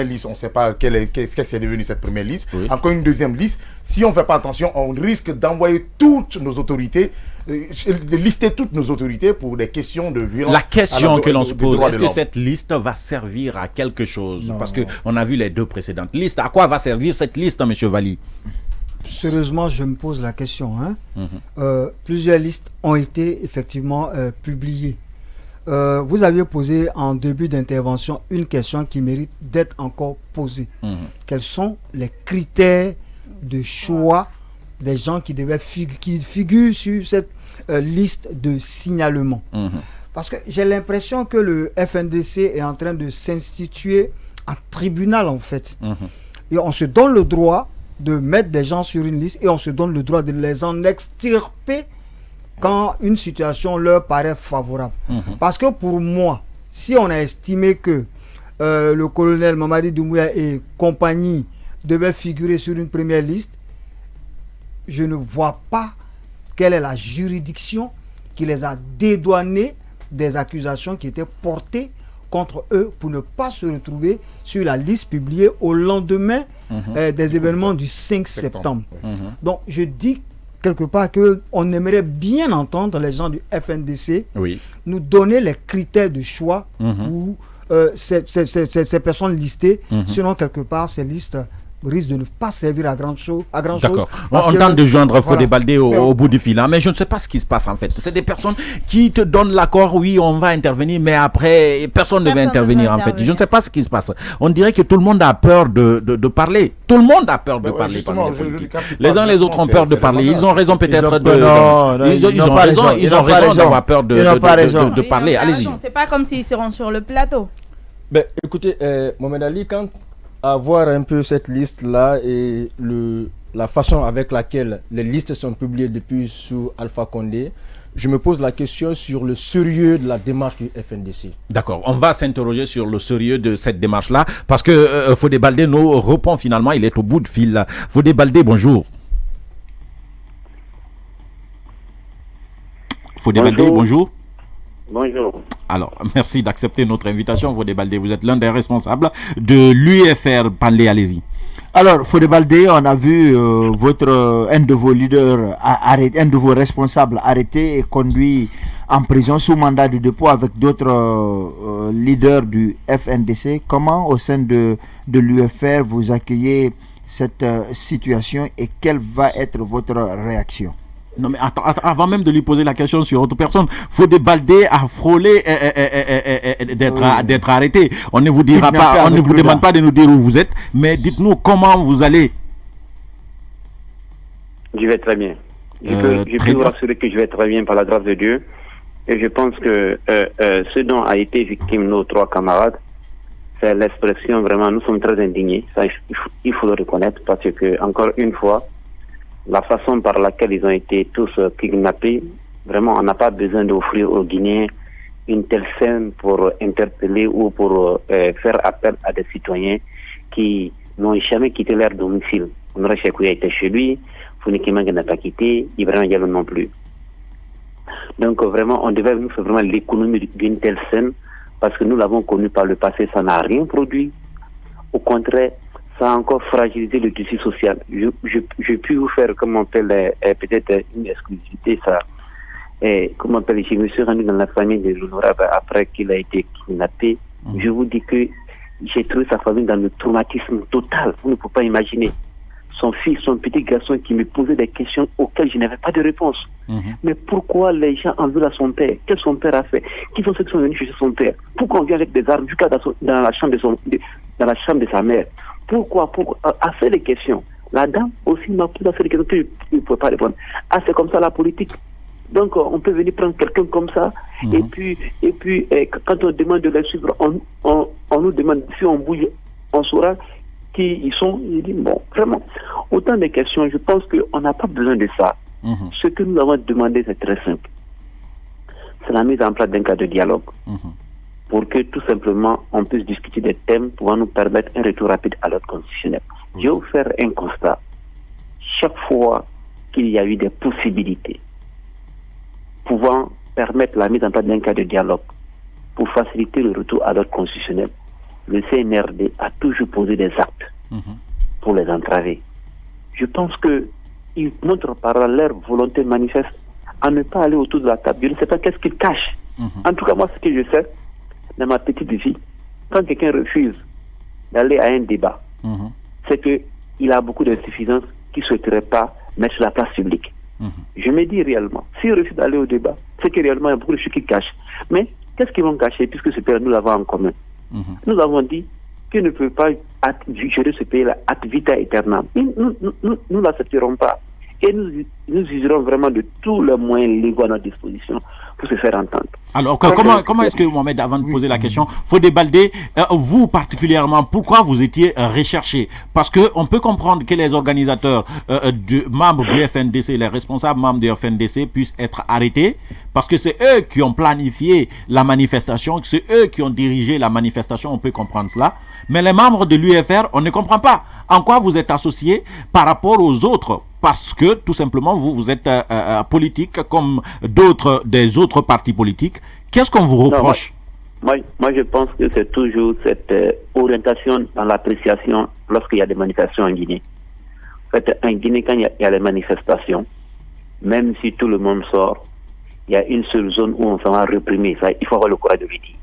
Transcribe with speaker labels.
Speaker 1: liste, on ne sait pas qu'est-ce que c'est devenu cette première liste.
Speaker 2: Oui.
Speaker 1: Encore une deuxième liste. Si on ne fait pas attention, on risque d'envoyer toutes nos autorités, de lister toutes nos autorités pour des questions de violence.
Speaker 2: La question que l'on se pose, est-ce que cette liste va servir à quelque chose? Non. Parce qu'on a vu les deux précédentes listes. À quoi va servir cette liste, M. Valli?
Speaker 3: Sérieusement, je me pose la question. Plusieurs listes ont été effectivement publiées. Vous aviez posé en début d'intervention une question qui mérite d'être encore posée. Quels sont les critères de choix des gens qui figurent sur cette liste de signalement? Parce que j'ai l'impression que le FNDC est en train de s'instituer en tribunal en fait. Et on se donne le droit de mettre des gens sur une liste et on se donne le droit de les en extirper quand une situation leur paraît favorable. Parce que pour moi, si on a estimé que le colonel Mamadi Doumbouya et compagnie devaient figurer sur une première liste, je ne vois pas quelle est la juridiction qui les a dédouanés des accusations qui étaient portées contre eux pour ne pas se retrouver sur la liste publiée au lendemain des événements du 5 septembre. Donc je dis quelque part qu'on aimerait bien entendre les gens du FNDC nous donner les critères de choix pour ces personnes listées. Sinon, quelque part, ces listes risquent de ne pas servir à grand chose.
Speaker 2: D'accord. On tente de joindre Fodé Baldé au bout du fil. Mais je ne sais pas ce qui se passe en fait. C'est des personnes qui te donnent l'accord, oui, on va intervenir, mais après, personne ne va intervenir en fait. Je ne sais pas ce qui se passe. On dirait que tout le monde a peur de parler. Tout le monde a peur de parler. Les uns les autres ont peur de parler. Ils ont raison peut-être ils ont raison d'avoir peur de parler. Allez-y.
Speaker 4: C'est pas comme s'ils seront sur le plateau.
Speaker 5: Écoutez, Mohamed Ali, quand à voir un peu cette liste-là et la façon avec laquelle les listes sont publiées depuis sous Alpha Condé, je me pose la question sur le sérieux de la démarche du FNDC.
Speaker 2: D'accord, on va s'interroger sur le sérieux de cette démarche-là parce que Fodé Baldé nous répond finalement, il est au bout de fil. Fodé Baldé, bonjour. Fodé Baldé, bonjour.
Speaker 6: Bonjour.
Speaker 2: Alors, merci d'accepter notre invitation, Fodé Baldé. Vous êtes l'un des responsables de l'UFR. Parlez, allez-y.
Speaker 7: Alors, Fodé Baldé, on a vu un de vos leaders, un de vos responsables arrêté et conduit en prison sous mandat de dépôt avec d'autres leaders du FNDC. Comment, au sein de l'UFR, vous accueillez cette situation et quelle va être votre réaction?
Speaker 2: Non mais attends, avant même de lui poser la question sur autre personne, Fodé Baldé a frôlé d'être arrêté. On ne vous dira pas, on ne vous demande pas de nous dire où vous êtes, mais dites-nous comment vous allez.
Speaker 6: Je vais très bien. Je peux vous rassurer que je vais très bien par la grâce de Dieu. Et je pense que ce dont a été victime nos trois camarades, c'est l'expression vraiment, nous sommes très indignés. Ça, il faut le reconnaître parce que, encore une fois, la façon par laquelle ils ont été tous kidnappés, vraiment, on n'a pas besoin d'offrir aux Guinéens une telle scène pour interpeller ou pour faire appel à des citoyens qui n'ont jamais quitté leur domicile. Honoré Chekouya était chez lui, Founi Kimanga n'a pas quitté, Ibrahim Diallo non plus. Donc vraiment, on devait faire vraiment l'économie d'une telle scène parce que nous l'avons connu par le passé, ça n'a rien produit. Au contraire, ça a encore fragilisé le tissu social. Je puis vous faire, comme on appelle, peut-être une exclusivité, ça. Comme on appelle, je me suis rendu dans la famille de l'honorable après qu'il a été kidnappé. Je vous dis que j'ai trouvé sa famille dans le traumatisme total. Vous ne pouvez pas imaginer. Son fils, son petit garçon qui me posait des questions auxquelles je n'avais pas de réponse. Mais pourquoi les gens en veulent à son père? Qu'est-ce que son père a fait? Qui sont ceux qui sont venus chercher son père? Pourquoi on vient avec des armes jusqu'à dans la chambre de sa mère? Pourquoi à faire des questions. La dame aussi m'a posé à faire des questions que je ne pouvais pas répondre. C'est comme ça la politique. Donc on peut venir prendre quelqu'un comme ça et puis quand on demande de les suivre, on nous demande si on bouge, on saura qui ils sont. Il dit bon, vraiment, autant de questions. Je pense qu'on n'a pas besoin de ça. Ce que nous avons demandé, c'est très simple. C'est la mise en place d'un cadre de dialogue. Pour que tout simplement on puisse discuter des thèmes pouvant nous permettre un retour rapide à l'ordre constitutionnel. Je vais vous faire un constat. Chaque fois qu'il y a eu des possibilités pouvant permettre la mise en place d'un cadre de dialogue pour faciliter le retour à l'ordre constitutionnel, le CNRD a toujours posé des actes pour les entraver. Je pense qu'ils montrent par leur volonté manifeste à ne pas aller autour de la table. Je ne sais pas qu'est-ce qu'ils cachent. En tout cas, moi, ce que je sais, dans ma petite vie, quand quelqu'un refuse d'aller à un débat, c'est qu'il a beaucoup d'insuffisances qu'il ne souhaiterait pas mettre sur la place publique. Je me dis réellement, s'il refuse d'aller au débat, c'est que réellement il y a beaucoup de choses qu'ils cachent. Mais qu'est-ce qu'ils vont cacher puisque ce pays, nous l'avons en commun? Nous avons dit qu'ils ne peuvent pas gérer ce pays-là ad vitam aeternam. Nous ne l'accepterons pas. Et nous userons vraiment de tous les moyens légaux à notre disposition pour se faire entendre.
Speaker 2: Alors, comment est-ce que, Mohamed, avant de poser la question, Fodé Baldé, vous particulièrement, pourquoi vous étiez recherché? Parce qu'on peut comprendre que les organisateurs, membres du FNDC, les responsables membres du FNDC puissent être arrêtés, parce que c'est eux qui ont planifié la manifestation, c'est eux qui ont dirigé la manifestation, on peut comprendre cela. Mais les membres de l'UFR, on ne comprend pas en quoi vous êtes associés par rapport aux autres. Parce que, tout simplement, vous êtes politique comme des autres partis politiques. Qu'est-ce qu'on vous reproche?
Speaker 6: Moi, je pense que c'est toujours cette orientation dans l'appréciation lorsqu'il y a des manifestations en Guinée. En fait, en Guinée, quand il y a les manifestations, même si tout le monde sort, il y a une seule zone où on s'en va réprimer. Ça, il faut avoir le courage de le dire.